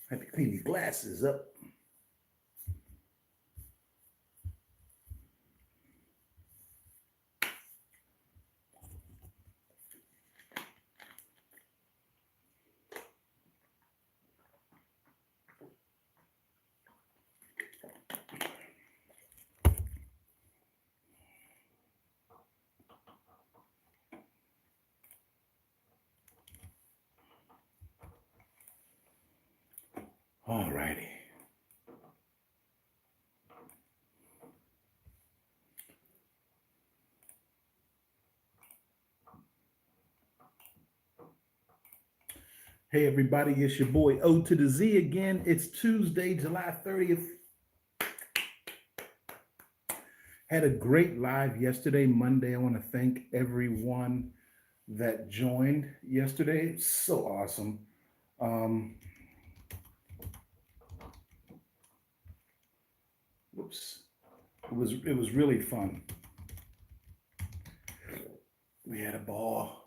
I had to clean these glasses up. All righty. Hey, everybody, it's your boy O to the Z again. It's Tuesday, July 30th. Had a great live yesterday, Monday. I want to thank everyone that joined yesterday. So awesome. Um, whoops. It was really fun. We had a ball.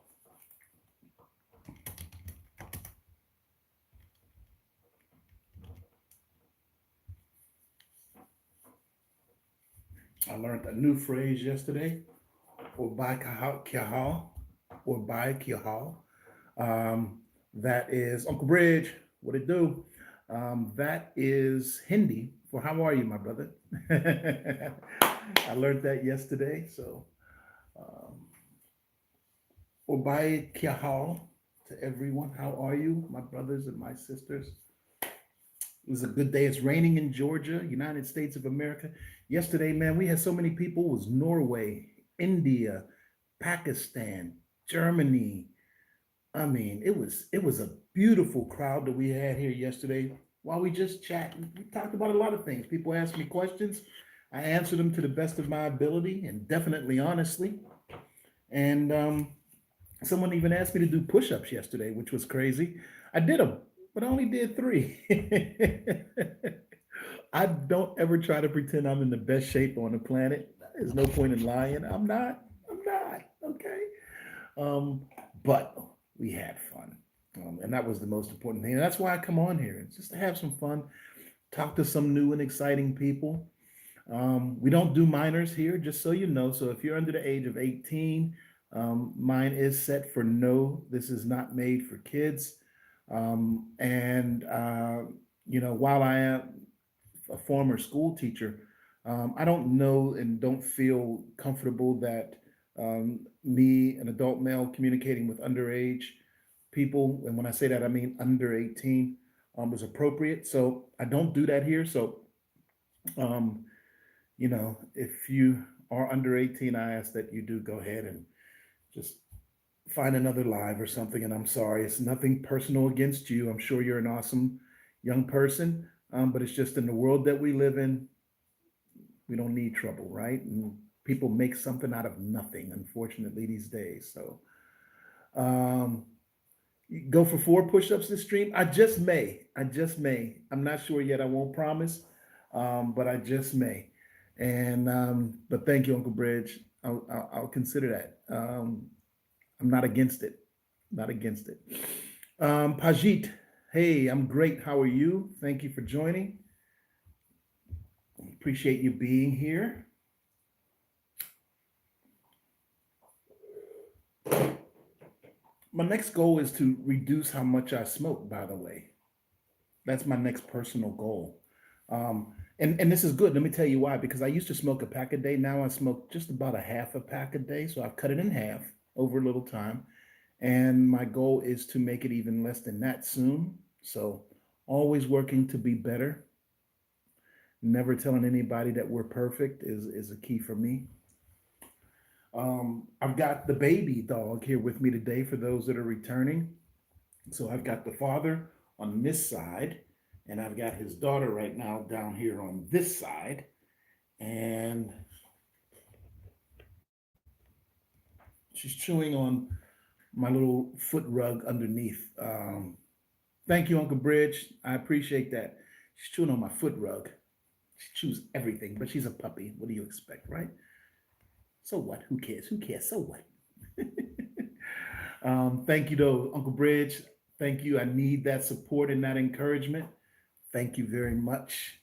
I learned a new phrase yesterday, or by kahal, or by kahal. That is Uncle Bridge. What it do? That is Hindi for how are you, my brother? I learned that yesterday. So, um, or by kahal to everyone. How are you, my brothers and my sisters? It was a good day. It's raining in Georgia, United States of America. Yesterday, man, we had so many people. It was Norway, India, Pakistan, Germany. I mean, it was a beautiful crowd that we had here yesterday while we just chatted. We talked about a lot of things. People asked me questions. I answered them to the best of my ability and definitely honestly. And someone even asked me to do push-ups yesterday, which was crazy. I did them, but I only did three. I don't ever try to pretend I'm in the best shape on the planet. There's no point in lying. I'm not. I'm not. Okay. Um, but we had fun. And that was the most important thing. And that's why I come on here, just to have some fun, talk to some new and exciting people. We don't do minors here, just so you know. So if you're under the age of 18, mine is set for no. This is not made for kids. And, while I am a former school teacher, I don't know and don't feel comfortable that me, an adult male, communicating with underage people, and when I say that, I mean under 18, is appropriate. So I don't do that here. So, um, if you are under 18, I ask that you do go ahead and just find another live or something. And I'm sorry, it's nothing personal against you. I'm sure you're an awesome young person, but it's just in the world that we live in, we don't need trouble, right? And people make something out of nothing, unfortunately, these days. So, um, go for 4 push-ups this stream. I just may. I just may. I'm not sure yet. I won't promise, but I just may. And but thank you, Uncle Bridge. I'll consider that. I'm not against it. Not against it. Pajit, hey, I'm great. How are you? Thank you for joining. Appreciate you being here. My next goal is to reduce how much I smoke, by the way. That's my next personal goal. And this is good. Let me tell you why. Because I used to smoke a pack a day. Now I smoke just about a half a pack a day. So I've cut it in half over a little time. And my goal is to make it even less than that soon. So always working to be better. Never telling anybody that we're perfect is a key for me. I've got the baby dog here with me today for those that are returning. So I've got the father on this side, and I've got his daughter right now down here on this side. And she's chewing on my little foot rug underneath. Thank you, Uncle Bridge. I appreciate that. She's chewing on my foot rug. She chews everything, but she's a puppy. What do you expect, right? So what? Who cares? Who cares? So what? Thank you, though, Uncle Bridge. Thank you. I need that support and that encouragement. Thank you very much.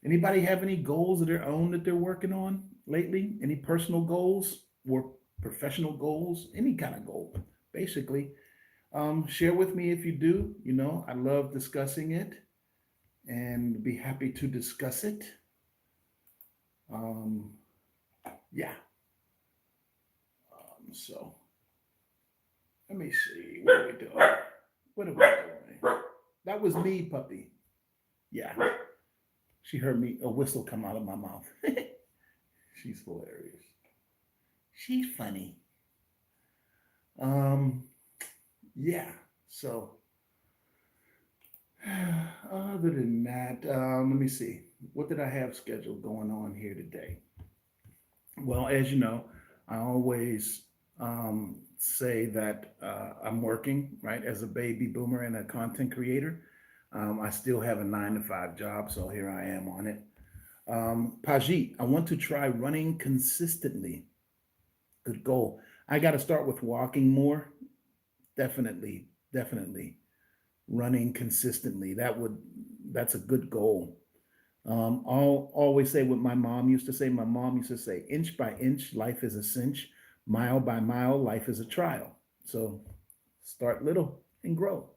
Anybody have any goals of their own that they're working on lately? Any personal goals or professional goals? Any kind of goal, basically. Share with me if you do. You know, I love discussing it and be happy to discuss it. Um, yeah. So let me see. What are we doing? What are we doing? That was me, puppy. Yeah. She heard me a whistle come out of my mouth. She's hilarious. She's funny. Um, yeah. So other than that, let me see. What did I have scheduled going on here today? Well, as you know, I always say that I'm working, right, as a baby boomer and a content creator. I still have a 9 to 5 job, so here I am on it. Pajit, I want to try running consistently. Good goal. I got to start with walking more. Definitely, definitely running consistently. That's a good goal. I'll always say what my mom used to say. My mom used to say, inch by inch, life is a cinch. Mile by mile, life is a trial. So start little and grow.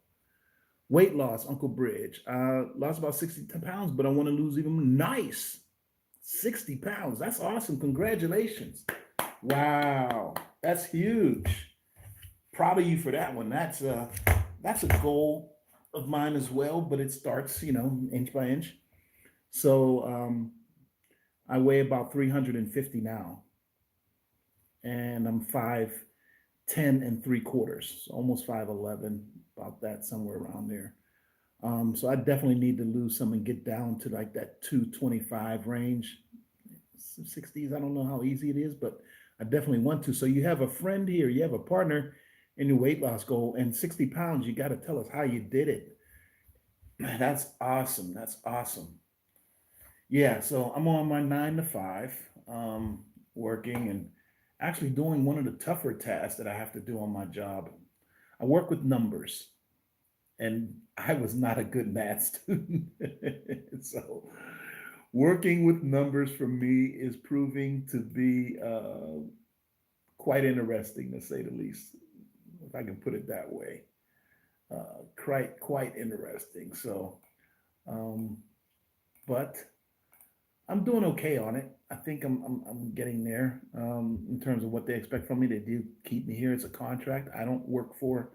Weight loss, Uncle Bridge. Lost about 60 pounds, but I want to lose even nice. 60 pounds. That's awesome. Congratulations. Wow. That's huge. Proud of you for that one. That's a goal of mine as well, but it starts, inch by inch. So I weigh about 350 now, and I'm 5'10 3/4, so almost 5'11, about that, somewhere around there. So I definitely need to lose some and get down to like that 225 range. 60s, I don't know how easy it is, but I definitely want to. So you have a friend here, you have a partner in your weight loss goal, and 60 pounds, you got to tell us how you did it. That's awesome. That's awesome. Yeah, so I'm on my 9 to 5, working and actually doing one of the tougher tasks that I have to do on my job. I work with numbers, and I was not a good math student. So working with numbers for me is proving to be quite interesting, to say the least, if I can put it that way. Quite interesting. So, um, but I'm doing okay on it. I think I'm getting there in terms of what they expect from me. They do keep me here. It's a contract. I don't work for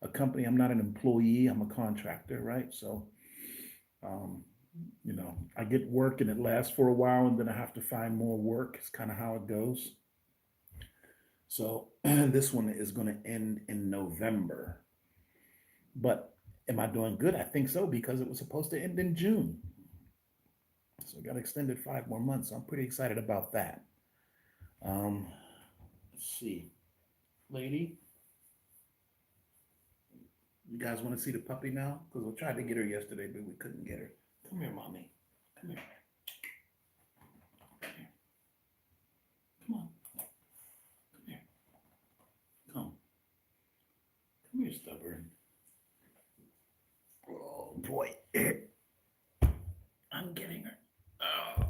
a company. I'm not an employee. I'm a contractor, right? So, um, I get work and it lasts for a while, and then I have to find more work. It's kind of how it goes. So this one is going to end in November. But am I doing good? I think so, because it was supposed to end in June. So I got extended 5 more months. So I'm pretty excited about that. Um, let's see. Lady, you guys want to see the puppy now? Because we tried to get her yesterday, but we couldn't get her. Come here, mommy. Come here. Come here. Come on. Come here. Come. Come here, stubborn. Oh, boy. I'm getting her. Oh.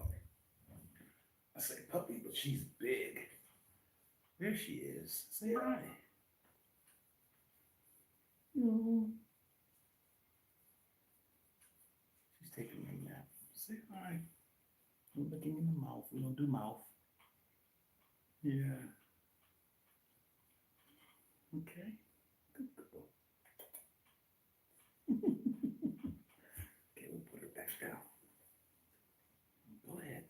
I say puppy, but she's big. There she is. Say hi. No. She's taking a nap. Say hi. I'm looking in the mouth. We don't do mouth. Yeah. Okay. Good girl. Okay, we'll put her back down. Go ahead.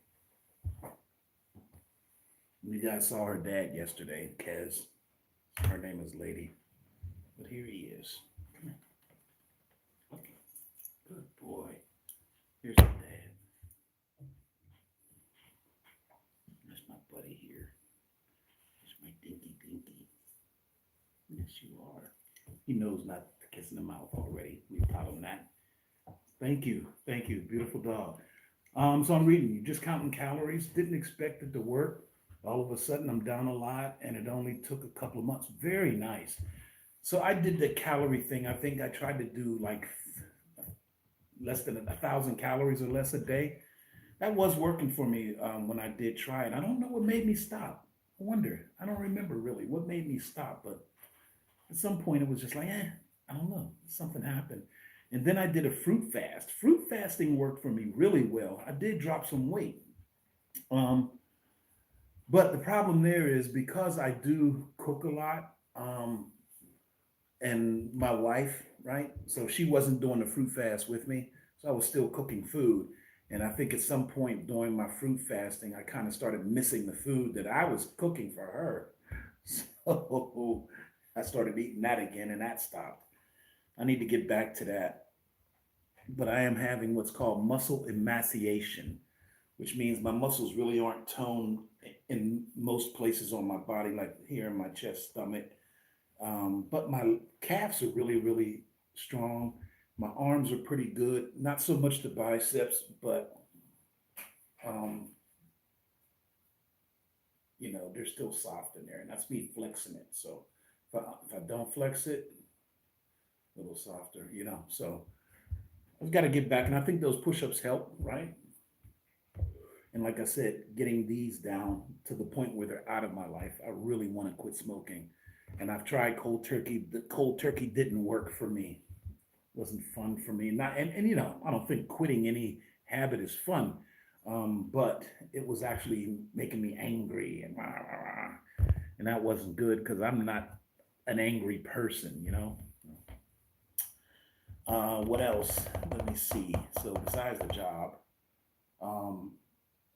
You guys saw her dad yesterday, Kez. Her name is Lady. But here he is. Come here. Okay. Good boy. Here's her dad. That's my buddy here. That's my dinky dinky. Yes, you are. He knows not to kiss in the mouth already. We taught him that. Thank you. Thank you. Beautiful dog. So I'm reading you. Just counting calories. Didn't expect it to work. All of a sudden, I'm down a lot, and it only took a couple of months. Very nice. So I did the calorie thing. I think I tried to do like less than 1,000 calories or less a day. That was working for me when I did try it. I don't know what made me stop. I wonder. I don't remember really what made me stop, but at some point it was just like, I don't know. Something happened. And then I did a fruit fast. Fruit fasting worked for me really well. I did drop some weight. Um, but the problem there is because I do cook a lot, and my wife, right? So she wasn't doing the fruit fast with me. So I was still cooking food. And I think at some point during my fruit fasting, I kind of started missing the food that I was cooking for her. So I started eating that again and that stopped. I need to get back to that. But I am having what's called muscle emaciation, which means my muscles really aren't toned in most places on my body, like here in my chest, stomach. But my calves are really, really strong. My arms are pretty good. Not so much the biceps, but um, they're still soft in there, and that's me flexing it. So if I don't flex it, a little softer, So I've got to get back, and I think those push-ups help, right? And like I said, getting these down to the point where they're out of my life. I really want to quit smoking, and I've tried cold turkey. The cold turkey didn't work for me. Wasn't fun for me. Not and I don't think quitting any habit is fun, but it was actually making me angry and rah, rah, rah. And that wasn't good because I'm not an angry person. What else? Let me see. So besides the job, um,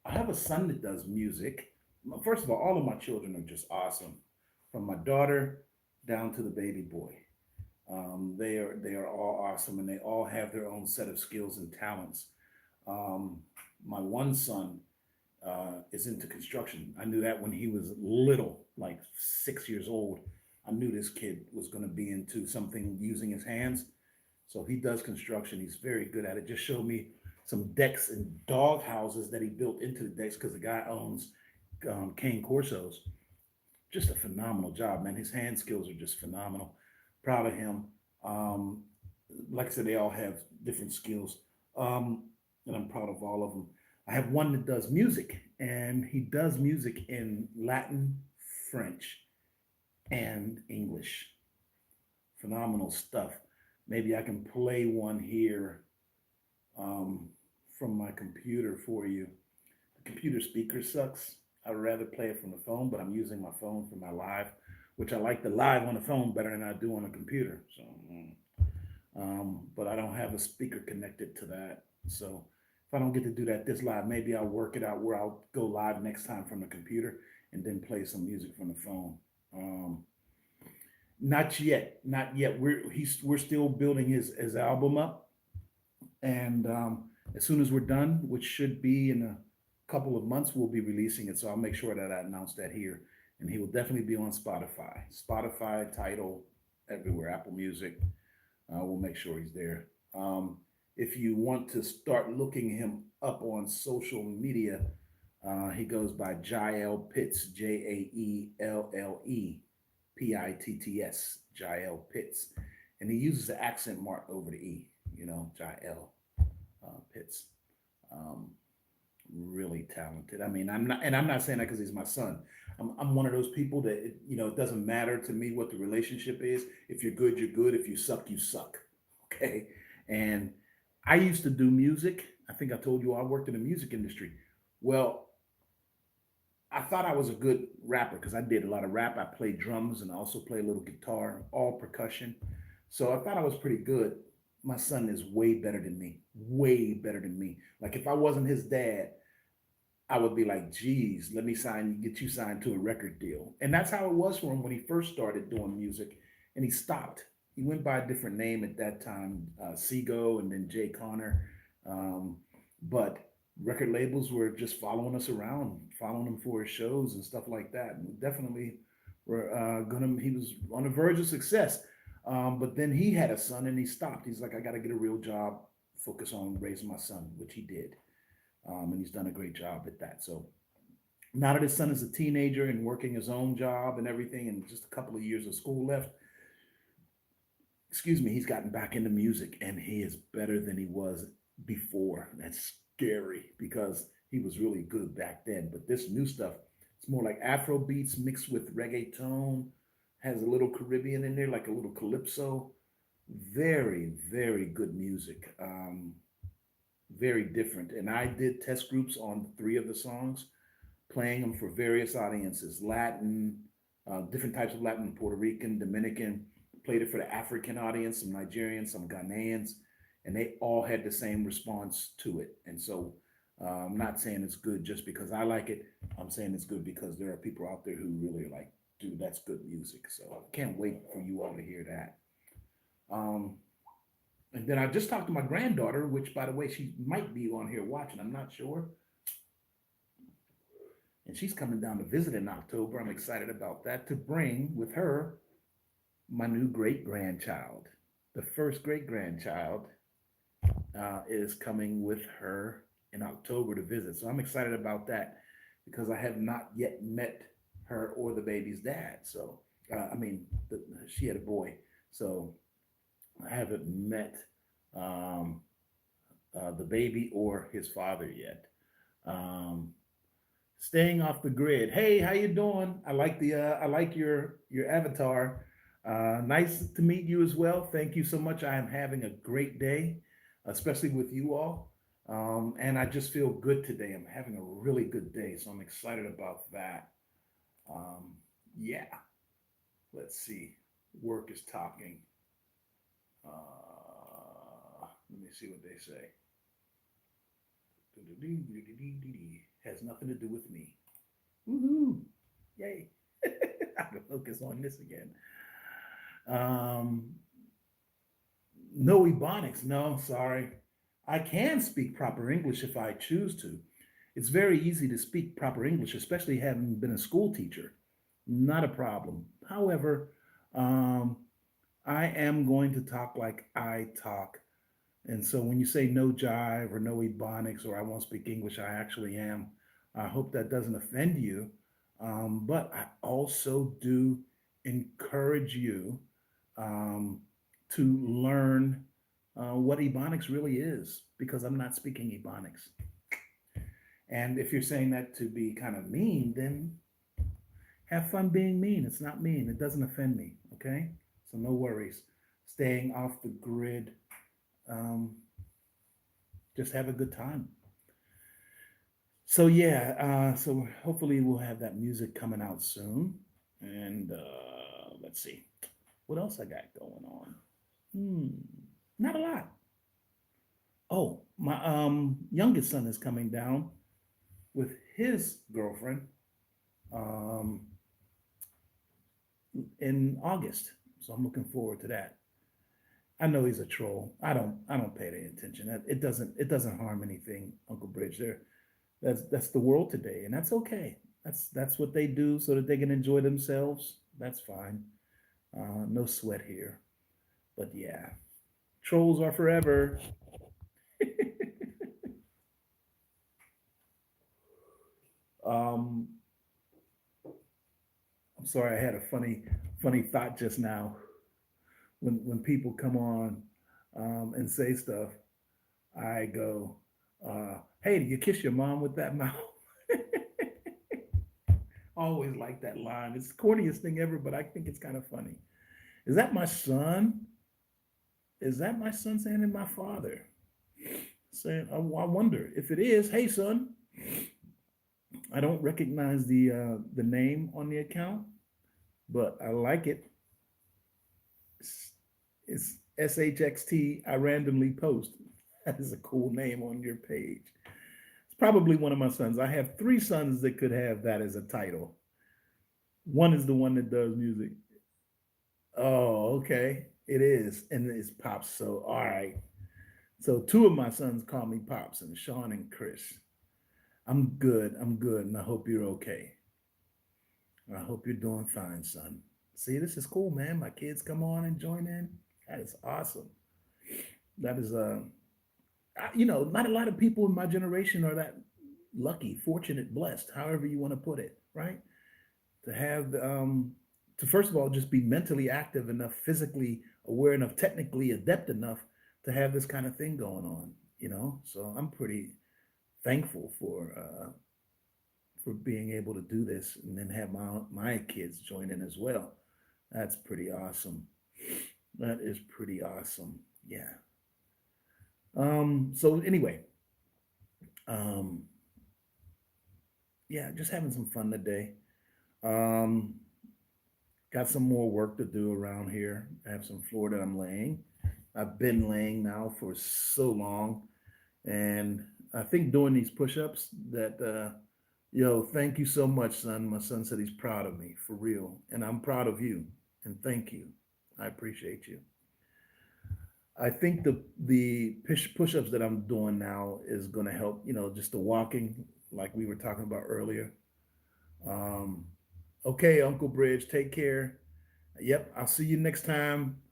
I have a son that does music. First of all of my children are just awesome, from my daughter down to the baby boy. They are all awesome, and they all have their own set of skills and talents. Um, my one son is into construction. I knew that when he was little, like 6 years old. I knew this kid was going to be into something using his hands. So he does construction. He's very good at it. Just showed me some decks and dog houses that he built into the decks because the guy owns cane corsos. Just a phenomenal job, man. His hand skills are just phenomenal. Proud of him. Um, like I said, they all have different skills, and I'm proud of all of them. I have one that does music, and he does music in Latin, French, and English. Phenomenal stuff. Maybe I can play one here um, from my computer for you. The computer speaker sucks. I'd rather play it from the phone, but I'm using my phone for my live, which I like the live on the phone better than I do on a computer. So, but I don't have a speaker connected to that. So if I don't get to do that this live, maybe I'll work it out where I'll go live next time from the computer and then play some music from the phone. Um, Not yet, not yet. We're still building his album up, and as soon as we're done, which should be in a couple of months, we'll be releasing it. So I'll make sure that I announce that here, and he will definitely be on Spotify, Tidal, everywhere, Apple Music. We'll make sure he's there. If you want to start looking him up on social media, he goes by Jael Pitts, Jaelle Pitts, Jael Pitts, and he uses the accent mark over the E. Jael Pitts. Um, really talented. I mean, I'm not saying that because he's my son. I'm one of those people that it doesn't matter to me what the relationship is. If you're good, you're good. If you suck, you suck. Okay. And I used to do music. I think I told you I worked in the music industry. Well, I thought I was a good rapper because I did a lot of rap. I played drums and I also play a little guitar, all percussion. So I thought I was pretty good. My son is way better than me, way better than me. Like if I wasn't his dad, I would be like, geez, let me get you signed to a record deal. And that's how it was for him when he first started doing music and he stopped. He went by a different name at that time, Seago and then Jay Connor. Um, but record labels were just following us around, following him for his shows and stuff like that. And definitely were he was on the verge of success. But then he had a son and he stopped. He's like, I got to get a real job, focus on raising my son, which he did. And he's done a great job at that. So now that his son is a teenager and working his own job and everything, and just a couple of years of school left, excuse me, he's gotten back into music and he is better than he was before. That's scary because he was really good back then. But this new stuff, it's more like Afro beats mixed with reggaeton, has a little Caribbean in there, like a little calypso. Very, very good music. Very different. And I did test groups on three of the songs, playing them for various audiences: Latin, different types of Latin, Puerto Rican, Dominican. Played it for the African audience, some Nigerians, some Ghanaians, and they all had the same response to it. And so I'm not saying it's good just because I like it. I'm saying it's good because there are people out there who really are like, dude, that's good music. So I can't wait for you all to hear that. Um, and then I just talked to my granddaughter, which, by the way, she might be on here watching. I'm not sure. And she's coming down to visit in October. I'm excited about that, to bring with her my new great grandchild. The first great grandchild is coming with her in October to visit. So I'm excited about that because I have not yet met her or the baby's dad. So, I mean, she had a boy. So I haven't met um, the baby or his father yet. Um, Staying off the grid. Hey, how you doing? I like your avatar. Nice to meet you as well. Thank you so much. I am having a great day, especially with you all. And I just feel good today. I'm having a really good day, so I'm excited about that. Um, yeah, let's see. Work is talking. Let me see what they say. Has nothing to do with me. Woohoo! Yay! I can focus on this again. Um, no Ebonics. No, sorry. I can speak proper English if I choose to. It's very easy to speak proper English, especially having been a school teacher. Not a problem. However, um, I am going to talk like I talk. And so when you say no jive or no ebonics or I won't speak English, I actually am. I hope that doesn't offend you. But I also do encourage you um, to learn what ebonics really is because I'm not speaking ebonics. And if you're saying that to be kind of mean, then have fun being mean. It's not mean, it doesn't offend me. Okay? So no worries. Staying off the grid. Um, just have a good time. So yeah, so hopefully we'll have that music coming out soon. And let's see, what else I got going on? Hmm, not a lot. Oh, my youngest son is coming down with his girlfriend um, in August, so I'm looking forward to that. I know he's a troll. I don't pay any attention. It doesn't harm anything, Uncle Bridge. That's the world today, and that's okay. That's what they do so that they can enjoy themselves. That's fine. No sweat here. But yeah, trolls are forever. um, I'm sorry, I had a funny thought just now. When people come on and say stuff, I go, "Hey, do you kiss your mom with that mouth?" Always like that line. It's the corniest thing ever, but I think it's kind of funny. Is that my son? Is that my son saying it? My father saying, I wonder if it is. Hey, son. I don't recognize the name on the account, but I like it. It's SHXT. I randomly post. That is a cool name on your page. It's probably one of my sons. I have three sons that could have that as a title. One is the one that does music. Oh, okay. It is. And it's Pops. So, all right. So, two of my sons call me Pops, and Sean and Chris. I'm good. I'm good. And I hope you're okay. I hope you're doing fine, son. See, this is cool, man. My kids come on and join in. That is awesome. That is, not a lot of people in my generation are that lucky, fortunate, blessed, however you want to put it, right? To have, to first of all, just be mentally active enough, physically aware enough, technically adept enough to have this kind of thing going on, So I'm pretty thankful for being able to do this and then have my kids join in as well. That's pretty awesome. That is pretty awesome. Yeah. So anyway, um, yeah, just having some fun today. Um, got some more work to do around here. I have some floor that I'm laying. I've been laying now for so long, and I think doing these push-ups that yo, thank you so much, son. My son said he's proud of me for real, and I'm proud of you. And thank you. I appreciate you. I think the push-ups that I'm doing now is going to help. Just the walking, like we were talking about earlier. Um, okay, Uncle Bridge, take care. Yep, I'll see you next time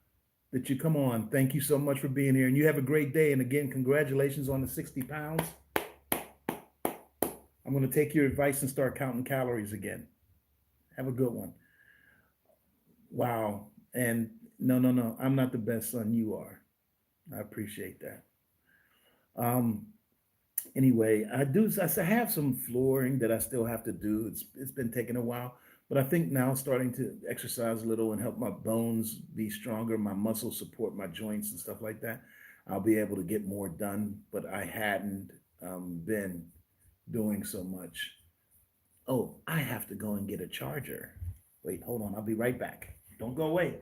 that you come on. Thank you so much for being here, and you have a great day. And again, congratulations on the 60 pounds. I'm going to take your advice and start counting calories again. Have a good one. Wow. And no, no, no, I'm not the best son. You are. I appreciate that. Um, anyway, I have some flooring that I still have to do. It's been taking a while, but I think now starting to exercise a little and help my bones be stronger, my muscles support my joints and stuff like that. I'll be able to get more done, but I hadn't been doing so much. Oh, I have to go and get a charger. Wait, hold on. I'll be right back. Don't go away.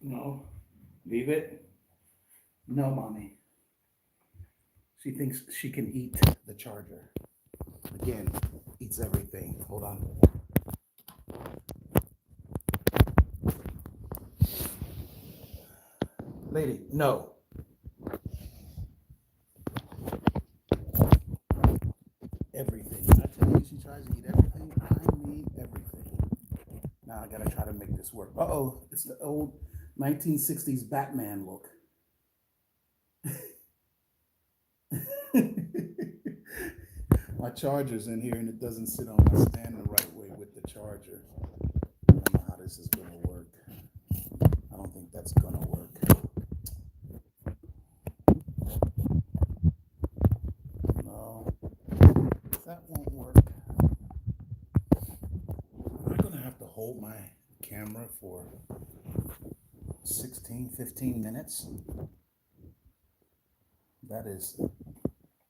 No, leave it. No, mommy. She thinks she can eat the charger. Again, eats everything. Hold on. Lady, no. Everything. I tell you, she tries to eat everything. I need everything. Now I gotta try to make this work. Uh-oh, it's the old 1960s Batman look. My charger's in here and it doesn't sit on my stand the right way with the charger. I don't know how this is gonna work. I don't think that's gonna work. No, that won't work. I'm gonna have to hold my camera for 16, 15 minutes.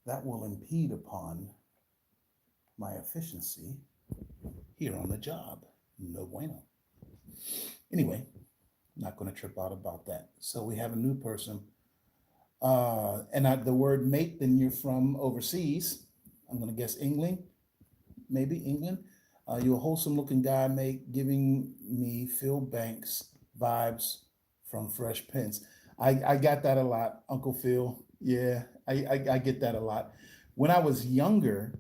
That will impede upon my efficiency here on the job. No bueno. Anyway, not going to trip out about that. So we have a new person. The word mate, then you're from overseas. I'm going to guess England, maybe England. You're a wholesome looking guy, mate, giving me Phil Banks vibes from Fresh Prince. I got that a lot, Uncle Phil. Yeah, I get that a lot. When I was younger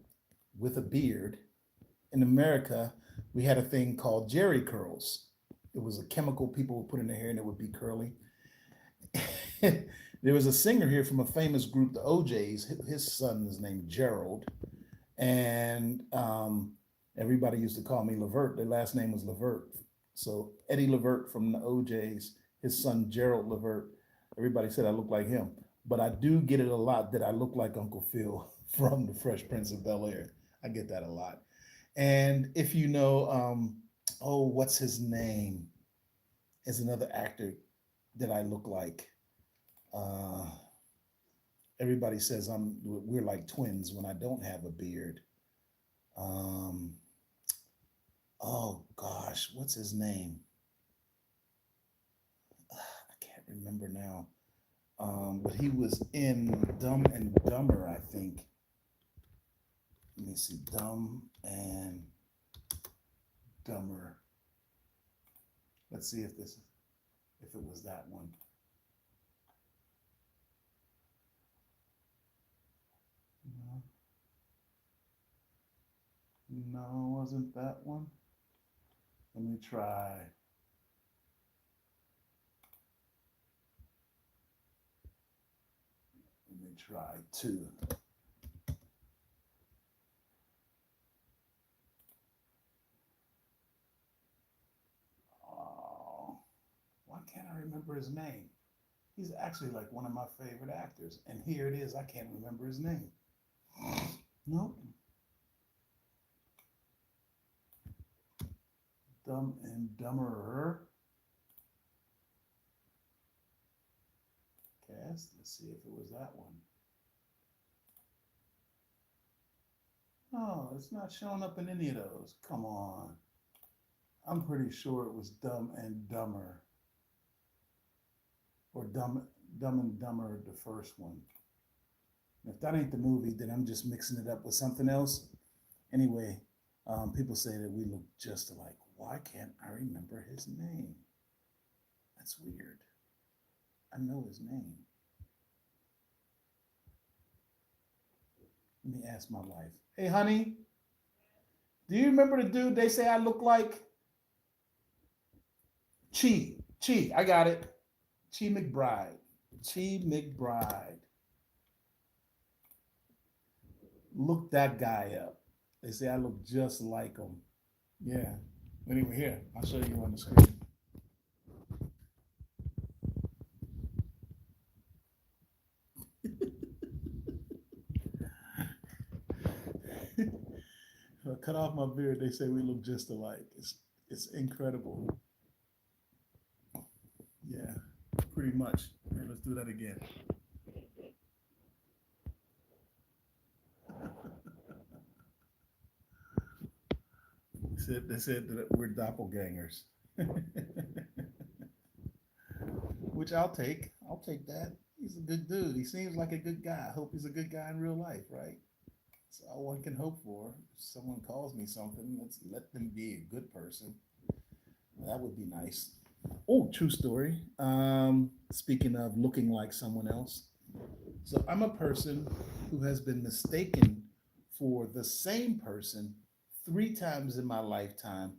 with a beard in America, we had a thing called Jerry curls. It was a chemical people would put in their hair and it would be curly. There was a singer here from a famous group, the OJs. His son is named Gerald. And everybody used to call me Levert. Their last name was Levert. So Eddie Levert from the OJs, his son Gerald Levert. Everybody said I look like him. But I do get it a lot that I look like Uncle Phil from the Fresh Prince of Bel-Air. I get that a lot. And if you know, what's his name? Is another actor that I look like. Uh, Everybody says we're like twins when I don't have a beard. Um, oh gosh, what's his name? I can't remember now. But he was in Dumb and Dumber, I think. Let me see, Dumb and Dumber. Let's see if it was that one. No, no, it wasn't that one. Let me try. Let me try two. Oh, why can't I remember his name? He's actually like one of my favorite actors. And here it is, I can't remember his name. Nope. Dumb and Dumberer. Cast. Let's see if it was that one. No, it's not showing up in any of those. Come on. I'm pretty sure it was Dumb and Dumber. Or Dumb and Dumber, the first one. If that ain't the movie, then I'm just mixing it up with something else. Anyway, people say that we look just alike. Why can't I remember his name? That's weird. I know his name. Let me ask my wife. Hey, honey, do you remember the dude they say I look like? Chi, I got it. Chi McBride. Chi McBride. Look that guy up. They say I look just like him. Yeah. Anyway, here, I'll show you on the screen. If I cut off my beard, they say we look just alike. It's incredible. Yeah, pretty much. Here, let's do that again. They said that we're doppelgangers. Which I'll take. I'll take that. He's a good dude. He seems like a good guy. I hope he's a good guy in real life, right? That's all one can hope for. If someone calls me something, let's let them be a good person. That would be nice. Oh, true story. Speaking of looking like someone else, so I'm a person who has been mistaken for the same person 3 times in my lifetime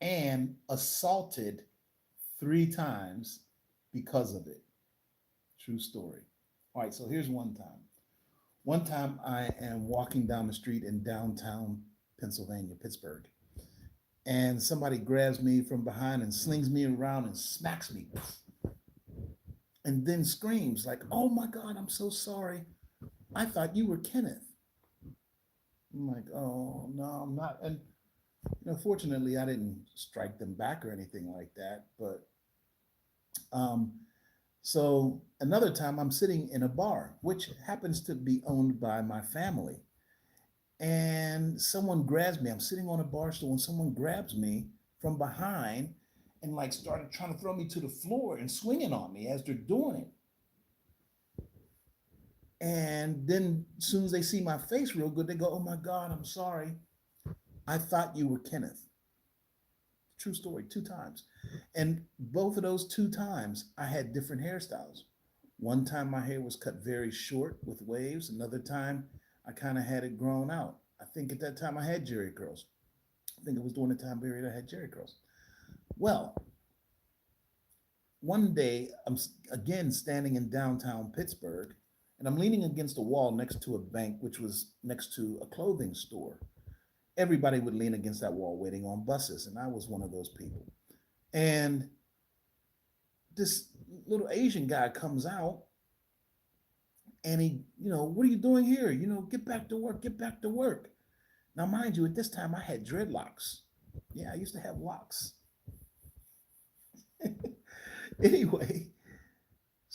and assaulted 3 times because of it. True story. All right, so here's one time. One time I am walking down the street in downtown Pennsylvania, Pittsburgh, and somebody grabs me from behind and slings me around and smacks me and then screams like, "Oh my God, I'm so sorry. I thought you were Kenneth." I'm like, "Oh no, I'm not." And fortunately, I didn't strike them back or anything like that. But um, so another time, I'm sitting in a bar, which happens to be owned by my family, and someone grabs me. I'm sitting on a bar stool, and someone grabs me from behind and like started trying to throw me to the floor and swinging on me as they're doing it. And then as soon as they see my face real good, they go, "Oh my God, I'm sorry. I thought you were Kenneth." True story, 2 times. And both of those 2 times, I had different hairstyles. One time my hair was cut very short with waves. Another time I kind of had it grown out. I think at that time I had Jerry curls. I think it was during the time period I had Jerry curls. Well, one day I'm again standing in downtown Pittsburgh and I'm leaning against a wall next to a bank, which was next to a clothing store. Everybody would lean against that wall waiting on buses, and I was one of those people. And this little Asian guy comes out and he, "What are you doing here? Get back to work, get back to work." Now, mind you, at this time I had dreadlocks. Yeah, I used to have locks. Anyway,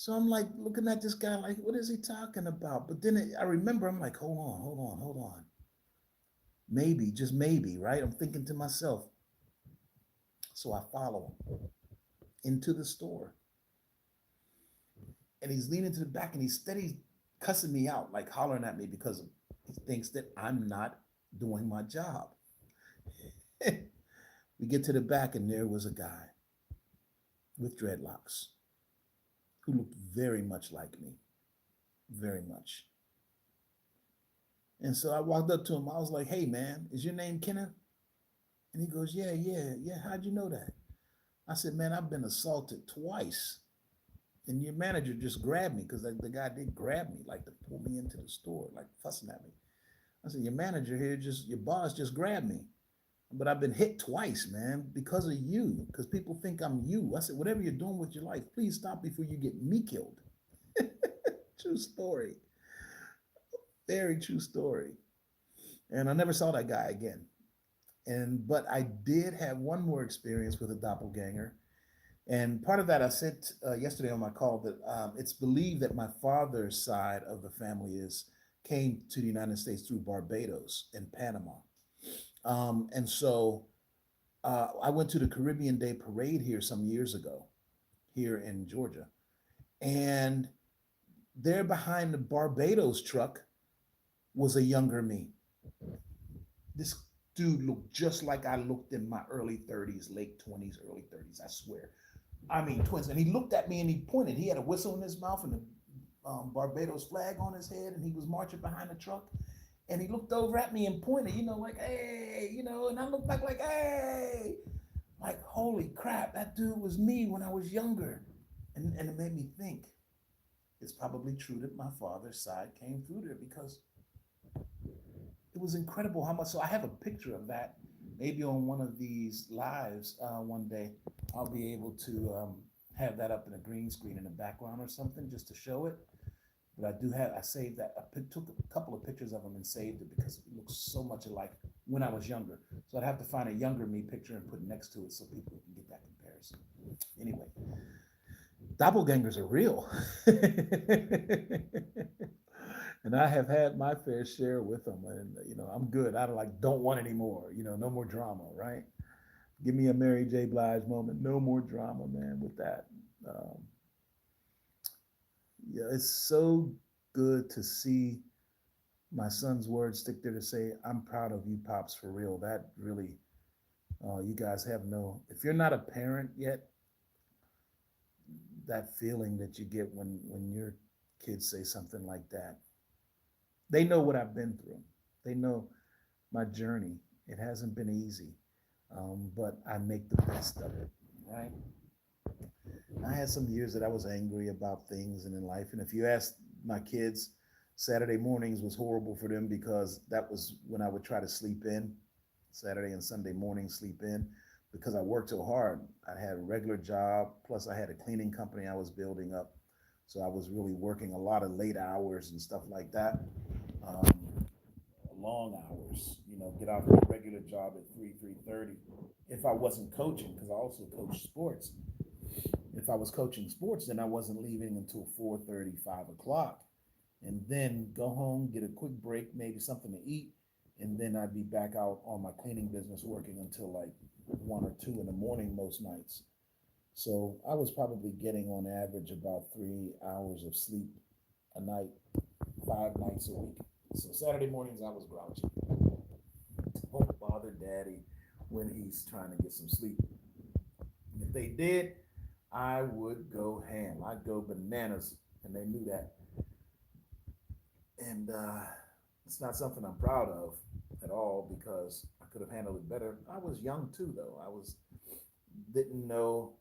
So I'm like looking at this guy like, what is he talking about? But then I remember, I'm like, hold on, hold on, hold on. Maybe, just maybe, right? I'm thinking to myself. So I follow him into the store, and he's leaning to the back and he's steady cussing me out, like hollering at me because he thinks that I'm not doing my job. We get to the back, and there was a guy with dreadlocks who looked very much like me, very much. And so I walked up to him. I was like, "Hey, man, is your name Kenneth?" And he goes, "Yeah, yeah, yeah. How'd you know that?" I said, "Man, I've been assaulted twice. And your manager just grabbed me because the guy did grab me, like to pull me into the store, like fussing at me." I said, "Your manager here, just your boss just grabbed me. But I've been hit twice, man, because of you, because people think I'm you." I said, "Whatever you're doing with your life, please stop before you get me killed." True story. Very true story. And I never saw that guy again. But I did have one more experience with a doppelganger. And part of that I said yesterday on my call that it's believed that my father's side of the family is came to the United States through Barbados and Panama. And so I went to the Caribbean Day Parade here some years ago, here in Georgia. And there behind the Barbados truck was a younger me. This dude looked just like I looked in my early 30s, late 20s, early 30s, I swear. I mean, twins. And he looked at me and he pointed. He had a whistle in his mouth and a Barbados flag on his head, and he was marching behind the truck. And he looked over at me and pointed, like, "Hey," and I looked back like, "Hey." Like, holy crap, that dude was me when I was younger. And it made me think it's probably true that my father's side came through there because it was incredible how much. So I have a picture of that. Maybe on one of these lives one day, I'll be able to have that up in a green screen in the background or something just to show it. But I saved that. Took a couple of pictures of him and saved it because it looks so much alike when I was younger. So I'd have to find a younger me picture and put it next to it so people can get that comparison. Anyway, doppelgangers are real. And I have had my fair share with them, and I'm good. I don't want any more. No more drama, right? Give me a Mary J. Blige moment. No more drama, man. With that, um, yeah, it's so good to see my son's words stick there to say, "I'm proud of you, pops, for real." That really, you guys have no. If you're not a parent yet, that feeling that you get when your kids say something like that, they know what I've been through. They know my journey. It hasn't been easy, but I make the best of it, right? I had some years that I was angry about things and in life. And if you ask my kids, Saturday mornings was horrible for them because that was when I would try to sleep in. Saturday and Sunday morning sleep in because I worked so hard. I had a regular job, plus I had a cleaning company I was building up. So I was really working a lot of late hours and stuff like that. Um, Long hours, get off my regular job at 3:30. If I wasn't coaching, because I also coach sports. If I was coaching sports, then I wasn't leaving until 4:30, 5 o'clock, and then go home, get a quick break, maybe something to eat, and then I'd be back out on my cleaning business working until like 1 or 2 in the morning most nights. So I was probably getting on average about 3 hours of sleep a night, 5 nights a week. So Saturday mornings I was grouchy. Don't bother daddy when he's trying to get some sleep. And if they did, I would go ham. I'd go bananas, and they knew that. And it's not something I'm proud of at all because I could have handled it better. I was young too, though. Didn't know,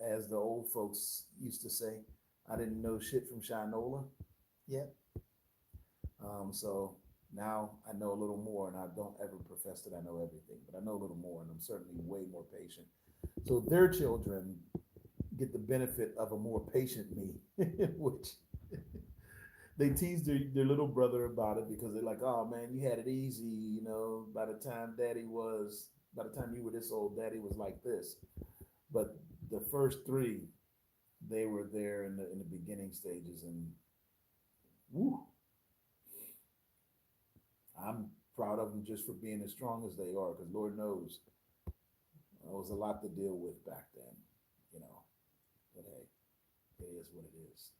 as the old folks used to say, I didn't know shit from Shinola yet. So now I know a little more, and I don't ever profess that I know everything, but I know a little more, and I'm certainly way more patient. So their children get the benefit of a more patient me, which they tease their little brother about it because they're like, "Oh man, you had it easy, by the time you were this old, daddy was like this." But the first three, they were there in the beginning stages, and woo, I'm proud of them just for being as strong as they are, because Lord knows it was a lot to deal with back then, you know. But hey, it is what it is.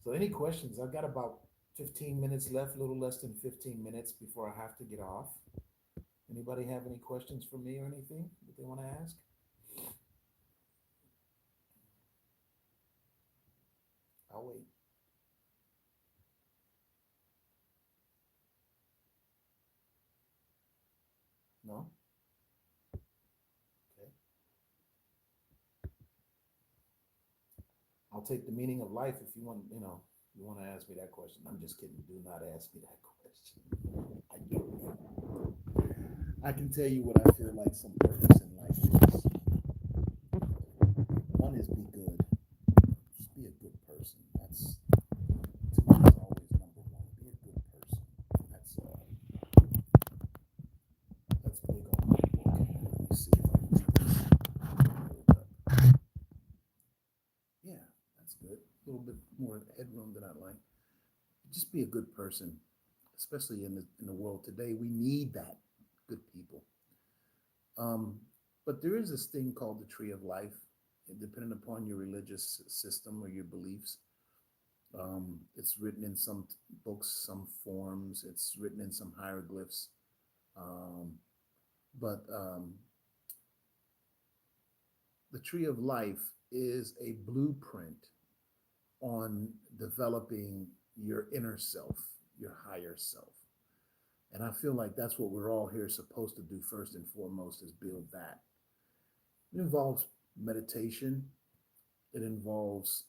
So, any questions? I've got about 15 minutes left, a little less than 15 minutes before I have to get off. Anybody have any questions for me or anything that they want to ask? I'll wait. No? Okay. I'll take the meaning of life if you want, you want to ask me that question. I'm just kidding. Do not ask me that question. I do. I can tell you what I feel like some purpose in life is. One is be good. Just be a good person. That's to me is always number one. Be a good person. That's big on my book. Let me see if I can get this pulled up. Yeah, that's good. A little bit more headroom than I like. Just be a good person, especially in the world today. We need that good people. Um, but there is this thing called the tree of life, and depending upon your religious system or your beliefs. It's written in some books, some forms. It's written in some hieroglyphs. Um, but the tree of life is a blueprint on developing your inner self, your higher self. And I feel like that's what we're all here supposed to do first and foremost is build that. It involves meditation. It involves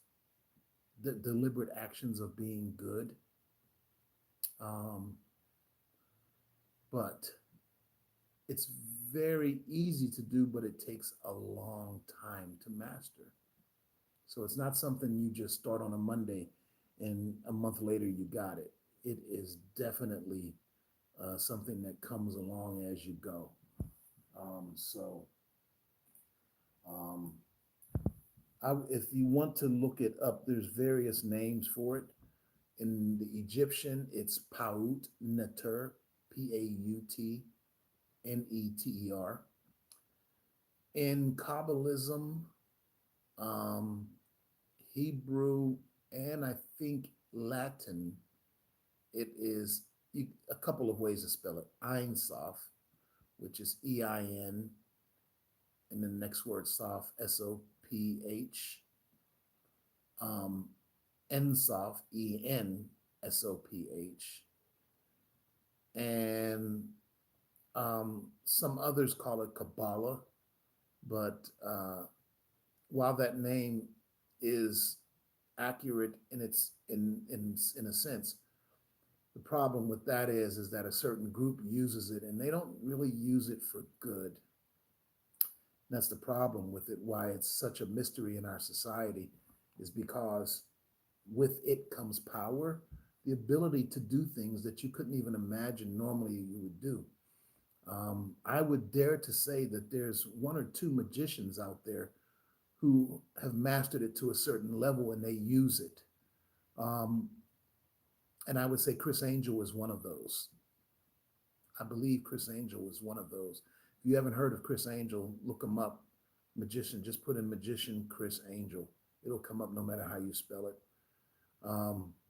the deliberate actions of being good. Um, but it's very easy to do, but it takes a long time to master. So it's not something you just start on a Monday and a month later you got it. It is definitely something that comes along as you go. So um, if you want to look it up, there's various names for it. In the Egyptian, it's Paut Neter, Pautneter. In Kabbalism, um, Hebrew, and I think Latin, it is a couple of ways to spell it. Ein Sof, which is EIN, and then the next word Sof, SOPH. Um, Ensof, ENSOPH. And some others call it Kabbalah, but while that name is accurate in a sense, the problem with that is that a certain group uses it and they don't really use it for good. That's the problem with it. Why it's such a mystery in our society is because with it comes power, the ability to do things that you couldn't even imagine normally you would do. I would dare to say that there's one or two magicians out there who have mastered it to a certain level and they use it. Um, and I would say Chris Angel is one of those. I believe Chris Angel is one of those. If you haven't heard of Chris Angel, look him up. Magician, just put in magician Chris Angel. It'll come up no matter how you spell it.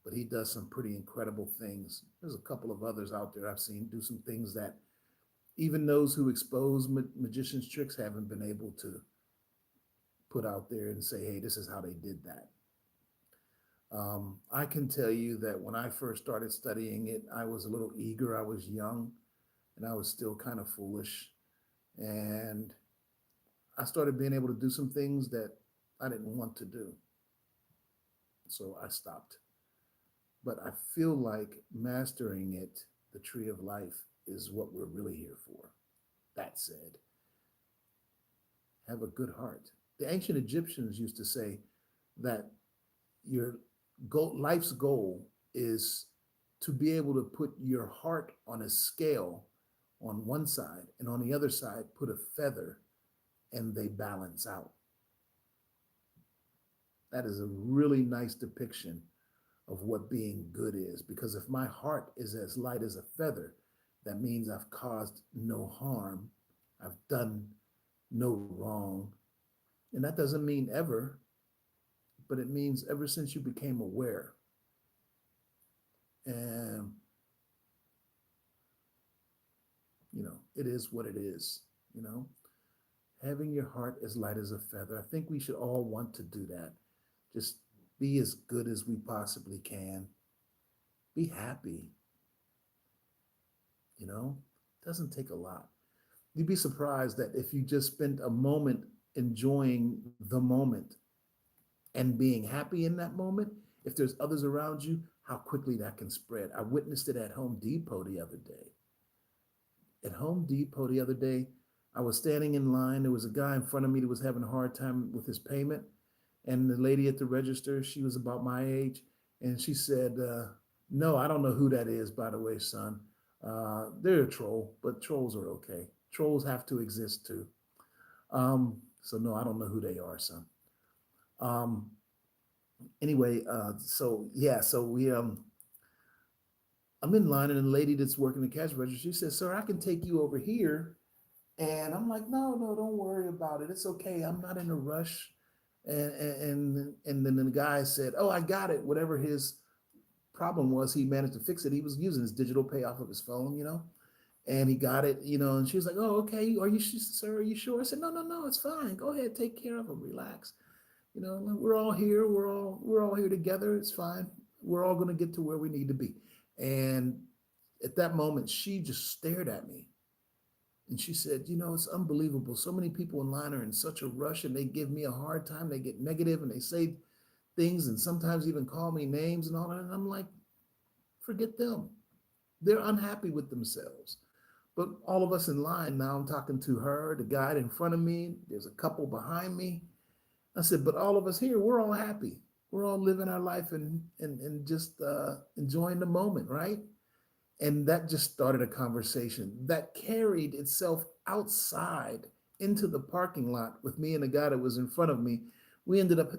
But he does some pretty incredible things. There's a couple of others out there I've seen do some things that even those who expose magician's tricks haven't been able to put out there and say, hey, this is how they did that. I can tell you that when I first started studying it, I was a little eager. I was young and I was still kind of foolish. And I started being able to do some things that I didn't want to do. So I stopped. But I feel like mastering it, the tree of life, is what we're really here for. That said, have a good heart. The ancient Egyptians used to say that your life's goal is to be able to put your heart on a scale on one side and on the other side put a feather and they balance out. That is a really nice depiction of what being good is. Because if my heart is as light as a feather, that means I've caused no harm, I've done no wrong. And that doesn't mean ever, but it means ever since you became aware. And, it is what it is, you know, having your heart as light as a feather. I think we should all want to do that. Just be as good as we possibly can. Be happy, you know, it doesn't take a lot. You'd be surprised that if you just spent a moment enjoying the moment and being happy in that moment, if there's others around you, how quickly that can spread. I witnessed it at Home Depot the other day. At Home Depot the other day, I was standing in line. There was a guy in front of me that was having a hard time with his payment. And the lady at the register, she was about my age. And she said, no, I don't know who that is, by the way, son. They're a troll, but trolls are okay. Trolls have to exist too. So no, I don't know who they are, son. Um, anyway, so yeah, so I'm in line, and the lady that's working the cash register, she says, "Sir, I can take you over here." And I'm like, "No, no, don't worry about it. It's okay. I'm not in a rush." And then the guy said, "Oh, I got it. Whatever his problem was, he managed to fix it. He was using his digital pay off of his phone, and he got it, And she was like, "Oh, okay. Sir? Are you sure?" I said, "No, no, no. It's fine. Go ahead, take care of him. Relax. We're all here. We're all here together. It's fine. We're all going to get to where we need to be." And at that moment, she just stared at me, and she said, "It's unbelievable. So many people in line are in such a rush, and they give me a hard time. They get negative, and they say things, and sometimes even call me names and all that." And I'm like, forget them. They're unhappy with themselves. But all of us in line now, I'm talking to her, the guy in front of me, there's a couple behind me. I said, but all of us here, we're all happy. We're all living our life and just enjoying the moment, right? And that just started a conversation that carried itself outside into the parking lot with me and the guy that was in front of me. We ended up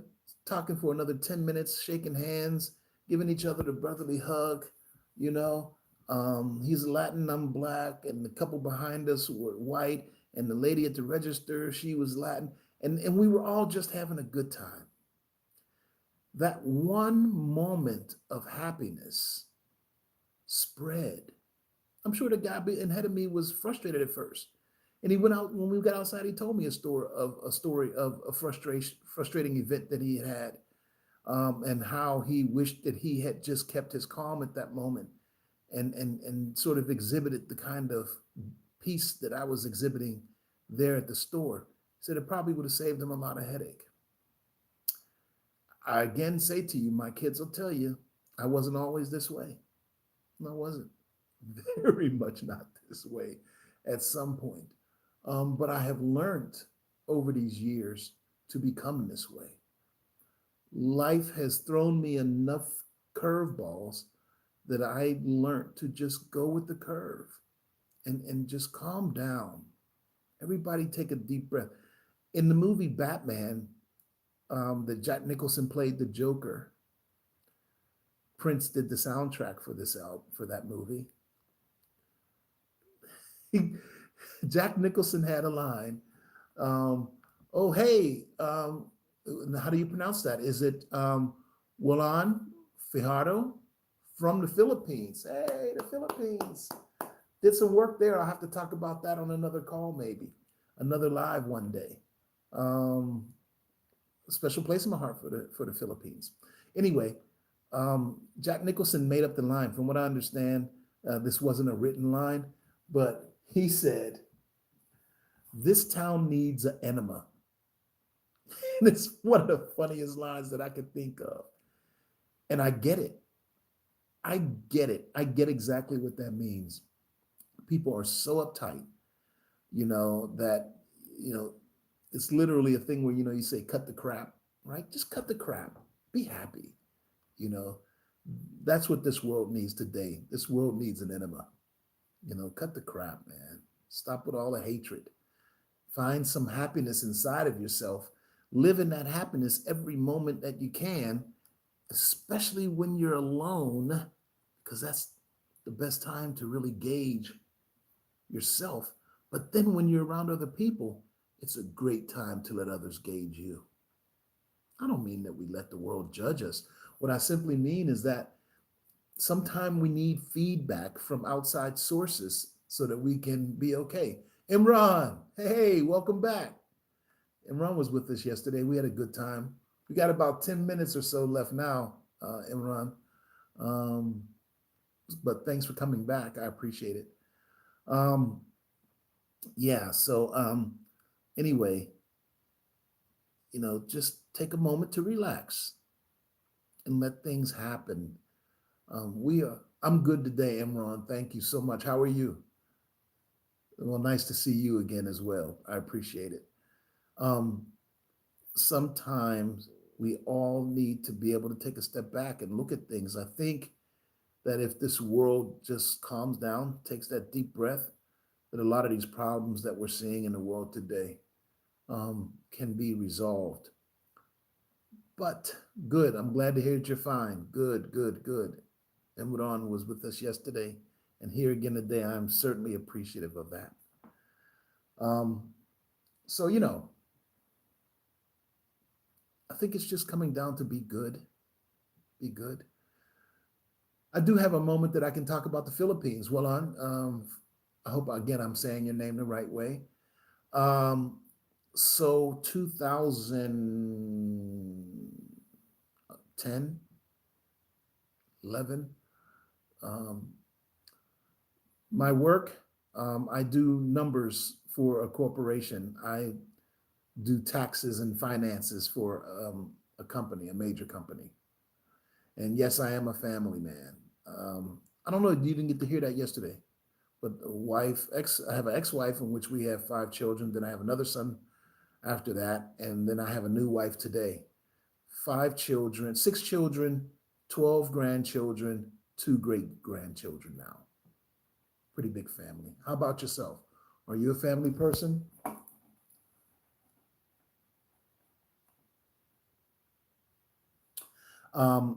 talking for another 10 minutes, shaking hands, giving each other the brotherly hug. You know, he's Latin, I'm black, and the couple behind us were white, and the lady at the register, she was Latin, and we were all just having a good time. That one moment of happiness spread. I'm sure the guy ahead of me was frustrated at first. And he went out when we got outside. He told me a story of a frustrating event that he had, and how he wished that he had just kept his calm at that moment, and sort of exhibited the kind of peace that I was exhibiting there at the store. He said it probably would have saved him a lot of headache. I again say to you, my kids will tell you, I wasn't always this way. No, I wasn't. Very much not this way at some point. But I have learned over these years to become this way. Life has thrown me enough curveballs that I learned to just go with the curve and just calm down. Everybody take a deep breath. In the movie Batman, that Jack Nicholson played the Joker, Prince did the soundtrack for that movie. Jack Nicholson had a line. Um, oh, hey, how do you pronounce that? Is it Juan Fajardo from the Philippines? Hey, the Philippines. Did some work there. I'll have to talk about that on another call, maybe another live one day. Um, a special place in my heart for the Philippines. Anyway, Jack Nicholson made up the line. From what I understand, this wasn't a written line, but he said, "This town needs an enema." And it's one of the funniest lines that I could think of. And I get it. I get it. I get exactly what that means. People are so uptight, that, you know, it's literally a thing where, you say, cut the crap, right? Just cut the crap. Be happy. You know, that's what this world needs today. This world needs an enema. Cut the crap, man. Stop with all the hatred. Find some happiness inside of yourself. live in that happiness every moment that you can, especially when you're alone, because that's the best time to really gauge yourself. But then when you're around other people, it's a great time to let others gauge you. I don't mean that we let the world judge us. What I simply mean is that sometimes we need feedback from outside sources so that we can be okay. Imran, hey, welcome back. Imran was with us yesterday. We had a good time. We got about 10 minutes or so left now, Imran. Um, but thanks for coming back. I appreciate it. Um, yeah, so anyway, just take a moment to relax and let things happen. I'm good today, Imran. Thank you so much. How are you? Well, nice to see you again as well. I appreciate it. Um, Sometimes we all need to be able to take a step back and look at things. I think that if this world just calms down, takes that deep breath, that a lot of these problems that we're seeing in the world today can be resolved. But good. I'm glad to hear that you're fine. Good, good, good. Imran was with us yesterday and here again today. I'm certainly appreciative of that. Um, so, I think it's just coming down to be good, be good. I do have a moment that I can talk about the Philippines. Well, I hope again I'm saying your name the right way. Um, so 2010, 11, um, my work, I do numbers for a corporation. I do taxes and finances for a company, a major company. And yes, I am a family man. I don't know, you didn't get to hear that yesterday, but I have an ex-wife in which we have 5 children. Then I have another son after that. And then I have a new wife today. 5 children, 6 children, 12 grandchildren, 2 great grandchildren now. Pretty big family. How about yourself? Are you a family person?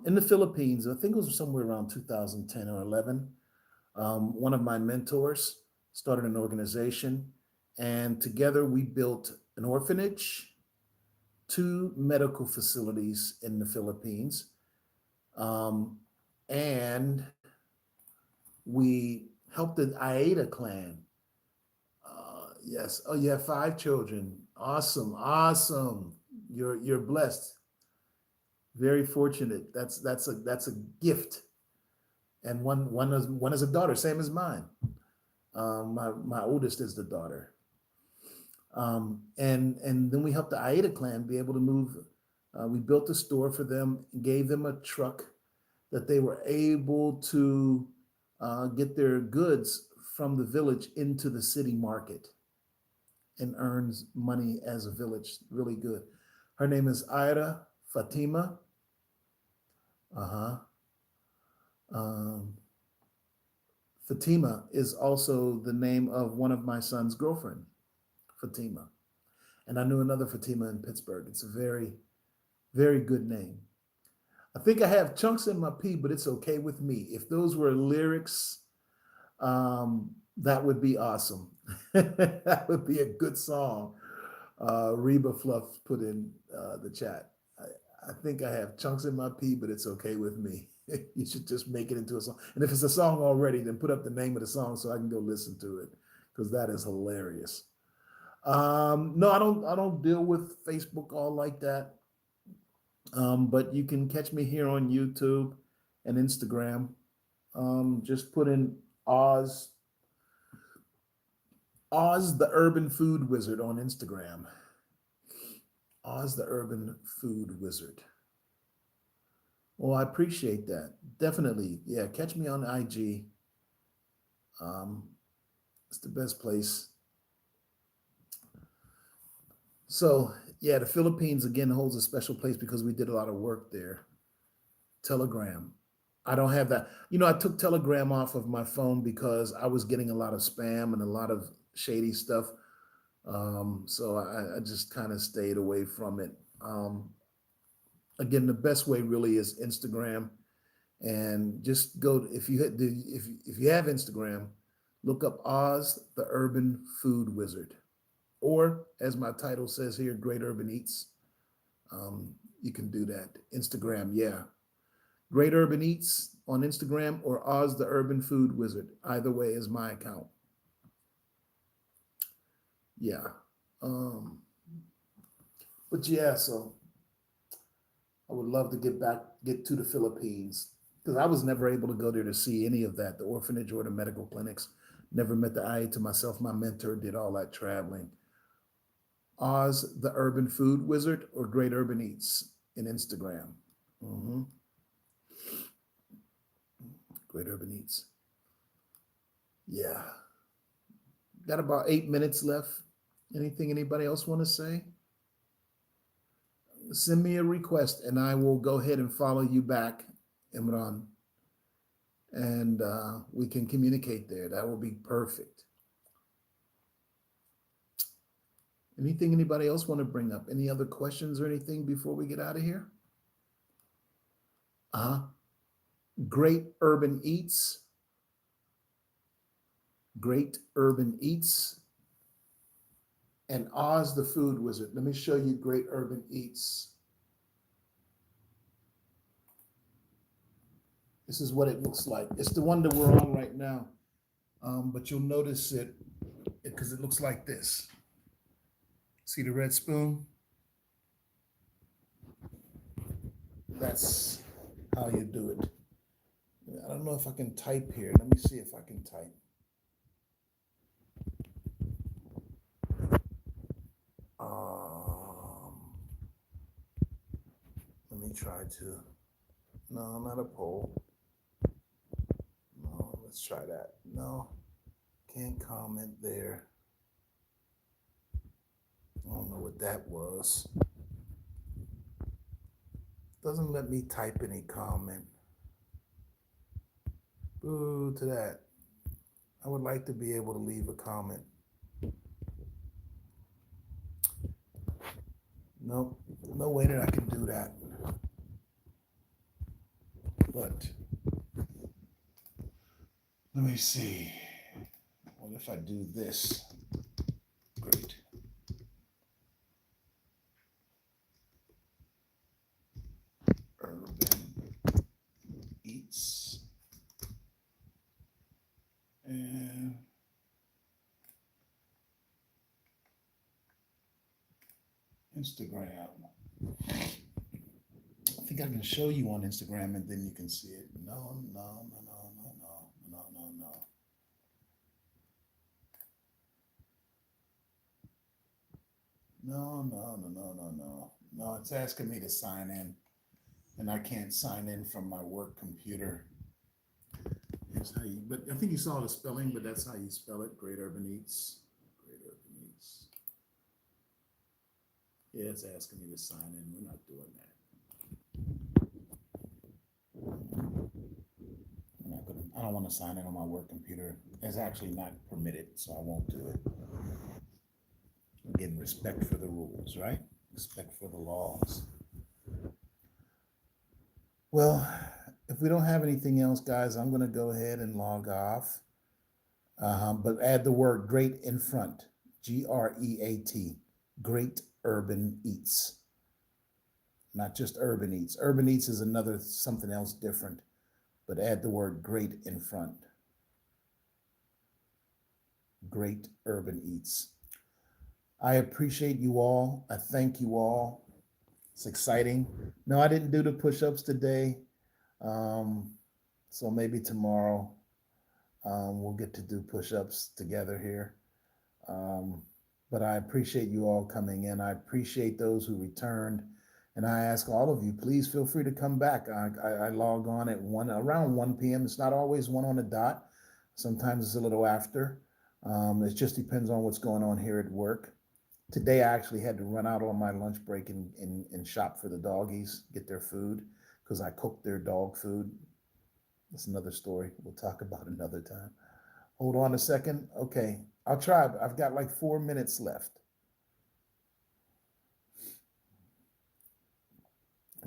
In the Philippines, I think it was somewhere around 2010 or 11. One of my mentors started an organization, and together we built an orphanage, 2 medical facilities in the Philippines, um, and we helped the Aida clan. Yes. Oh, you have 5 children. Awesome, awesome. You're blessed. Very fortunate. That's a gift. And one is a daughter, same as mine. My oldest is the daughter. And then we helped the Aida clan be able to move. We built a store for them, gave them a truck that they were able to get their goods from the village into the city market and earns money as a village. Really good. Her name is Ira Fatima. Uh-huh. Um, Fatima is also the name of one of my son's girlfriend, Fatima. And I knew another Fatima in Pittsburgh. It's a very, very good name. I think I have chunks in my pee, but it's okay with me. If those were lyrics, that would be awesome. That would be a good song. Reba Fluff put in the chat. I think I have chunks in my pee, but it's okay with me. You should just make it into a song. And if it's a song already, then put up the name of the song so I can go listen to it, because that is hilarious. No, I don't deal with Facebook all like that. But you can catch me here on YouTube and Instagram. Just put in Oz, Oz the Urban Food Wizard on Instagram. Oz the Urban Food Wizard. Well, I appreciate that. Definitely. Yeah, catch me on IG. Um, it's the best place. So, yeah, the Philippines again holds a special place because we did a lot of work there. Telegram. I don't have that. I took Telegram off of my phone because I was getting a lot of spam and a lot of shady stuff. So I just kind of stayed away from it. Um, Again, the best way really is Instagram, and just go if you if you have Instagram, look up Oz the Urban Food Wizard, or as my title says here, Great Urban Eats. You can do that. Instagram, yeah, Great Urban Eats on Instagram, or Oz the Urban Food Wizard. Either way is my account. Yeah. Um, but yeah, so I would love to get to the Philippines because I was never able to go there to see any of that, the orphanage or the medical clinics. Never met the eye to myself. My mentor did all that traveling. Oz, the Urban Food Wizard, or Great Urban Eats in Instagram. hmm Great Urban Eats. Yeah. Got about 8 minutes left. Anything anybody else want to say? Send me a request and I will go ahead and follow you back, Imran, and we can communicate there. That will be perfect. Anything anybody else want to bring up? Any other questions or anything before we get out of here? Uh-huh. Great Urban Eats. Great Urban Eats. And Oz the Food Wizard. Let me show you Great Urban Eats. This is what it looks like. It's the one that we're on right now. But you'll notice it because it looks like this. See the red spoon? That's how you do it. I don't know if I can type here. Let me see if I can type. Let me try to. No, not a poll. No, let's try that. No, can't comment there. I don't know what that was. Doesn't let me type any comment. Boo to that. I would like to be able to leave a comment. Nope, no way that I can do that. But let me see. What if I do this? Great. Urban Eats. And Instagram. I think I can show you on Instagram and then you can see it. No, no, no, no, no, no, no, no, no. No, no, no, no, no, no. No, it's asking me to sign in, and I can't sign in from my work computer. Here's how you, but I think you saw the spelling, but that's how you spell it. Great Urban Eats. Great Urban Eats. Yeah, it's asking me to sign in. We're not doing that. I'm not gonna, I don't want to sign in on my work computer. It's actually not permitted, so I won't do it. Again, respect for the rules, right? Respect for the laws. Well, if we don't have anything else, guys, I'm going to go ahead and log off. But add the word great in front. GREAT. Great Urban Eats. Not just Urban Eats. Urban Eats is another something else different, but add the word great in front. Great Urban Eats. I appreciate you all. I thank you all. It's exciting. No, I didn't do the push-ups today. Um, so maybe tomorrow we'll get to do push-ups together here. But I appreciate you all coming in. I appreciate those who returned. And I ask all of you, please feel free to come back. I log on at around 1 p.m. It's not always 1 on the dot. Sometimes it's a little after. It just depends on what's going on here at work. Today, I actually had to run out on my lunch break and shop for the doggies, get their food, because I cooked their dog food. That's another story we'll talk about another time. Hold on a second. Okay, I'll try. I've got like 4 minutes left.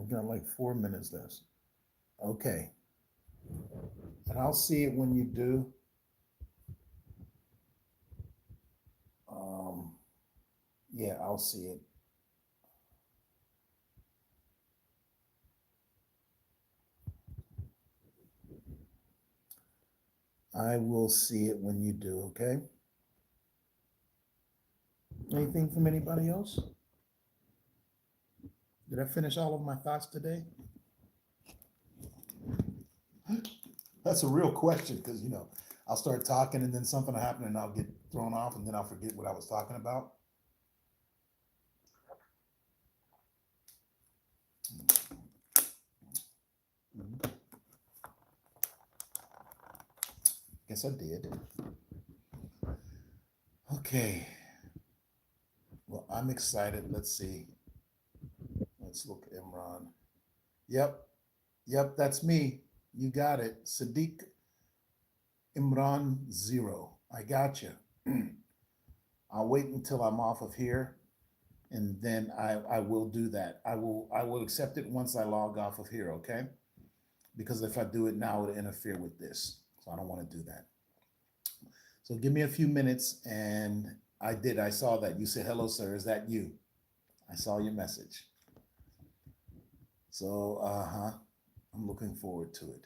We've got like 4 minutes left. Okay. And I'll see it when you do. Um, yeah, I'll see it. I will see it when you do, okay? Anything from anybody else? Did I finish all of my thoughts today? That's a real question because, I'll start talking and then something will happen and I'll get thrown off and then I'll forget what I was talking about. Mhm. Guess I did. Okay. Well, I'm excited. Let's see. Let's look, Imran. Yep. Yep, that's me. You got it. Sadiq Imran 0. I got you. I'll wait until I'm off of here and then I will do that. I will accept it once I log off of here, okay? Because if I do it now, it'll interfere with this. So I don't want to do that. So give me a few minutes and I did. I saw that. You said, hello, sir. Is that you? I saw your message. So, I'm looking forward to it.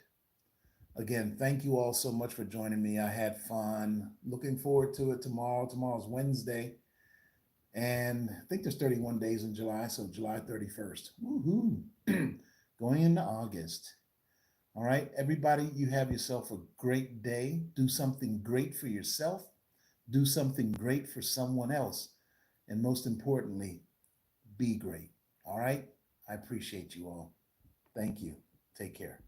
Again, thank you all so much for joining me. I had fun. Looking forward to it tomorrow. Tomorrow's Wednesday. And I think there's 31 days in July, so July 31st. Woohoo! Going into August. All right, everybody, you have yourself a great day. Do something great for yourself. Do something great for someone else. And most importantly, be great. All right? I appreciate you all. Thank you. Take care.